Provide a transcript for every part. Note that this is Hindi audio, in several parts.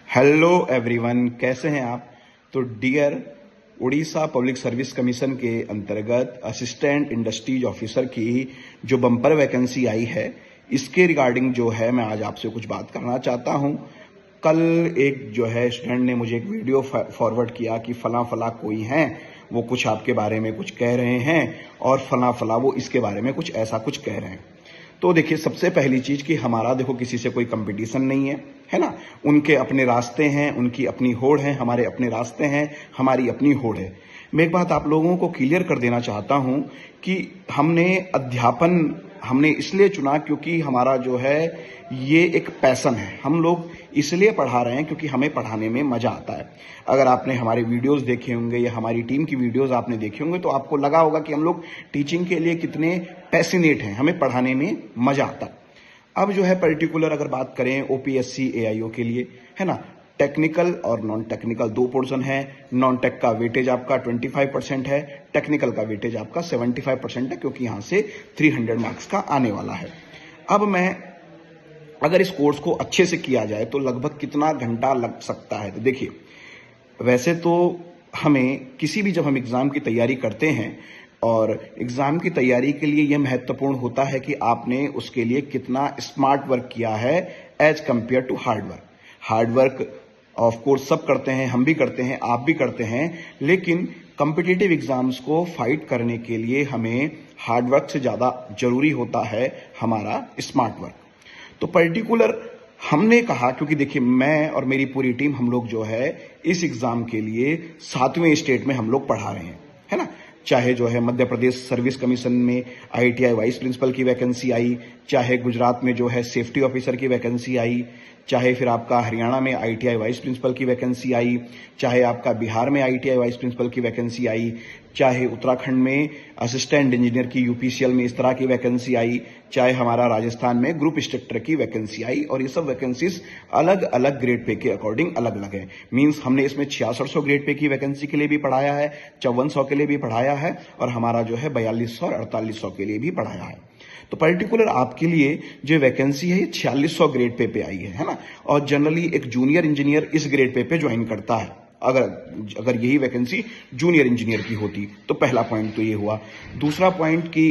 हेलो एवरीवन, कैसे हैं आप। तो dear, Orissa Public Service Commission के अंतर्गत असिस्टेंट इंडस्ट्रीज ऑफिसर की जो बम्पर वैकेंसी आई है, इसके रिगार्डिंग जो है मैं आज आपसे कुछ बात करना चाहता हूं। कल एक जो है स्टूडेंट ने मुझे एक वीडियो फॉरवर्ड किया कि फला फला कोई हैं, वो कुछ आपके बारे में कुछ कह रहे हैं और फला फला वो इसके बारे में कुछ ऐसा कुछ कह रहे हैं। तो देखिए, सबसे पहली चीज कि हमारा देखो किसी से कोई कंपटीशन नहीं है ना। उनके अपने रास्ते हैं, उनकी अपनी होड़ है, हमारे अपने रास्ते हैं, हमारी अपनी होड़ है। मैं एक बात आप लोगों को क्लियर कर देना चाहता हूं कि हमने इसलिए चुना क्योंकि हमारा जो है ये एक पैशन है। हम लोग इसलिए पढ़ा रहे हैं क्योंकि हमें पढ़ाने में मजा आता है। अगर आपने हमारे वीडियोस देखे होंगे या हमारी टीम की वीडियोस आपने देखे होंगे तो आपको लगा होगा कि हम लोग टीचिंग के लिए कितने पैशनेट हैं, हमें पढ़ाने में मजा आता है। अब जो है पर्टिकुलर अगर बात करें ओपीएससी एआईओ के लिए, है ना, टेक्निकल और नॉन टेक्निकल दो पोर्शन है। नॉन टेक का वेटेज आपका 25% है, टेक्निकल का वेटेज आपका 75% है, क्योंकि यहां से 300 मार्क्स का आने वाला है। अब अगर इस कोर्स को अच्छे से किया जाए तो लगभग कितना घंटा लग सकता है। तो देखिए, वैसे तो जब हम एग्जाम की तैयारी करते हैं और एग्जाम की तैयारी के लिए यह महत्वपूर्ण होता है कि आपने उसके लिए कितना स्मार्ट वर्क किया है as compared to hard work. Hard work of course सब करते हैं, हम भी करते हैं, आप भी करते हैं, लेकिन कॉम्पिटिटिव एग्जाम्स को फाइट करने के लिए हमें हार्ड वर्क से ज्यादा जरूरी होता है हमारा स्मार्ट वर्क। तो पर्टिकुलर हमने कहा, क्योंकि देखिए मैं और मेरी पूरी टीम हम लोग जो है इस एग्जाम के लिए 7वें स्टेट में हम लोग पढ़ा रहे हैं, है ना। चाहे जो है मध्य प्रदेश सर्विस कमीशन में आईटीआई वाइस प्रिंसिपल की वैकेंसी आई, चाहे गुजरात में जो है सेफ्टी ऑफिसर की वैकेंसी आई, चाहे फिर आपका हरियाणा में आईटीआई वाइस प्रिंसिपल की वैकेंसी आई, चाहे आपका बिहार में आईटीआई वाइस प्रिंसिपल की वैकेंसी आई, चाहे उत्तराखंड में असिस्टेंट इंजीनियर की यूपीसीएल में इस तरह की वैकेंसी आई, चाहे हमारा राजस्थान में ग्रुप इंस्ट्रक्टर की वैकेंसी आई। और ये सब वैकेंसीज अलग अलग ग्रेड पे के अकॉर्डिंग अलग अलग है। मींस हमने इसमें 6600 ग्रेड पे की वैकेंसी के लिए भी पढ़ाया है, 5400 के लिए भी पढ़ाया है और हमारा जो है 4200 और 4800 के लिए भी पढ़ाया है। तो पर्टिकुलर आपके लिए जो वैकेंसी है ये 4600 ग्रेड पे आई है ना। और जनरली एक जूनियर इंजीनियर इस ग्रेड पे ज्वाइन करता है। अगर यही वैकेंसी जूनियर इंजीनियर की होती तो पहला पॉइंट तो ये हुआ। दूसरा पॉइंट कि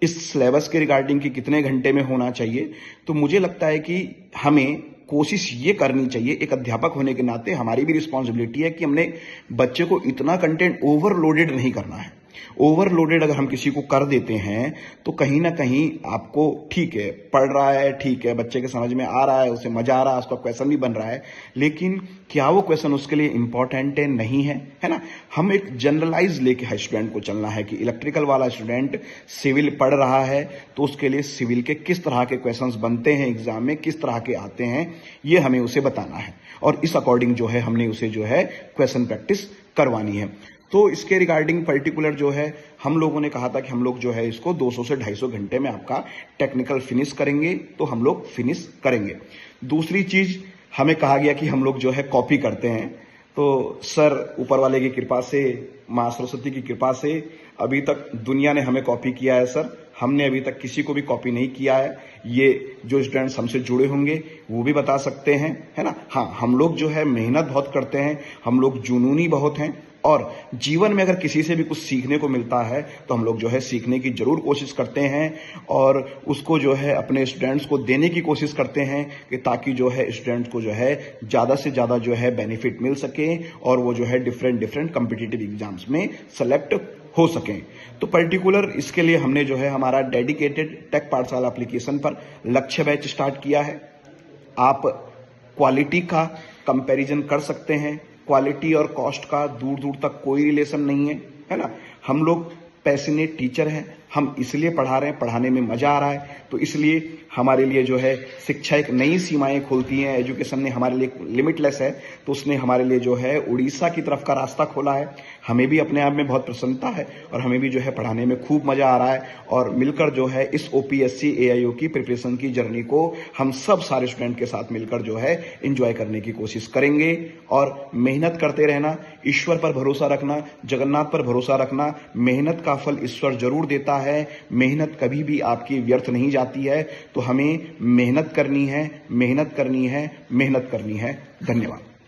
इस सिलेबस के रिगार्डिंग कि कितने घंटे में होना चाहिए, तो मुझे लगता है कि हमें कोशिश ये करनी चाहिए, एक अध्यापक होने के नाते हमारी भी रिस्पॉन्सिबिलिटी है कि हमने बच्चे को इतना कंटेंट ओवरलोडेड नहीं करना है। ओवरलोडेड अगर हम किसी को कर देते हैं तो कहीं ना कहीं आपको, ठीक है पढ़ रहा है, ठीक है बच्चे के समझ में आ रहा है, उसे मजा आ रहा है, उसका क्वेश्चन भी बन रहा है, लेकिन क्या वो क्वेश्चन उसके लिए इंपॉर्टेंट है, नहीं है ना। हम एक जनरलाइज लेके स्टूडेंट को चलना है कि इलेक्ट्रिकल वाला स्टूडेंट सिविल पढ़ रहा है तो उसके लिए सिविल के किस तरह के क्वेश्चंस बनते हैं एग्जाम में, किस तरह के आते हैं, ये हमें उसे बताना है और इस अकॉर्डिंग जो है हमने उसे जो है क्वेश्चन प्रैक्टिस करवानी है। तो इसके रिगार्डिंग पर्टिकुलर जो है हम लोगों ने कहा था कि हम लोग जो है इसको 200 से 250 घंटे में आपका टेक्निकल फिनिश करेंगे, तो हम लोग फिनिश करेंगे। दूसरी चीज हमें कहा गया कि हम लोग जो है कॉपी करते हैं, तो सर ऊपर वाले की कृपा से, माँ सरस्वती की कृपा से अभी तक दुनिया ने हमें कॉपी किया है सर, हमने अभी तक किसी को भी कॉपी नहीं किया है। ये जो स्टूडेंट्स हमसे जुड़े होंगे वो भी बता सकते हैं, है ना। हाँ, हम लोग जो है मेहनत बहुत करते हैं, हम लोग जुनूनी बहुत हैं और जीवन में अगर किसी से भी कुछ सीखने को मिलता है तो हम लोग जो है सीखने की जरूर कोशिश करते हैं और उसको जो है अपने स्टूडेंट्स को देने की कोशिश करते हैं कि ताकि जो है स्टूडेंट्स को जो है ज्यादा से ज्यादा जो है बेनिफिट मिल सके और वो जो है डिफरेंट कॉम्पिटिटिव एग्जाम्स में सेलेक्ट हो सकें। तो पर्टिकुलर इसके लिए हमने जो है हमारा डेडिकेटेड टेक पाठशाला एप्लीकेशन पर लक्ष्य बैच स्टार्ट किया है। आप क्वालिटी का कंपैरिजन कर सकते हैं, क्वालिटी और कॉस्ट का दूर दूर तक कोई रिलेशन नहीं है ना। हम लोग पैशनेट टीचर हैं, हम इसलिए पढ़ा रहे हैं, पढ़ाने में मजा आ रहा है, तो इसलिए हमारे लिए जो है शिक्षा एक नई सीमाएं खोलती है। एजुकेशन ने हमारे लिए लिमिटलेस है, तो उसने हमारे लिए जो है उड़ीसा की तरफ का रास्ता खोला है। हमें भी अपने आप में बहुत प्रसन्नता है और हमें भी जो है पढ़ाने में खूब मजा आ रहा है और मिलकर जो है इस ओपीएससी एआईओ की प्रिपरेशन की जर्नी को हम सब सारे स्टूडेंट के साथ मिलकर जो है एंजॉय करने की कोशिश करेंगे। और मेहनत करते रहना, ईश्वर पर भरोसा रखना, जगन्नाथ पर भरोसा रखना। मेहनत का फल ईश्वर जरूर देता है, मेहनत कभी भी आपकी व्यर्थ नहीं जाती है। तो हमें मेहनत करनी है, मेहनत करनी है, मेहनत करनी है। धन्यवाद।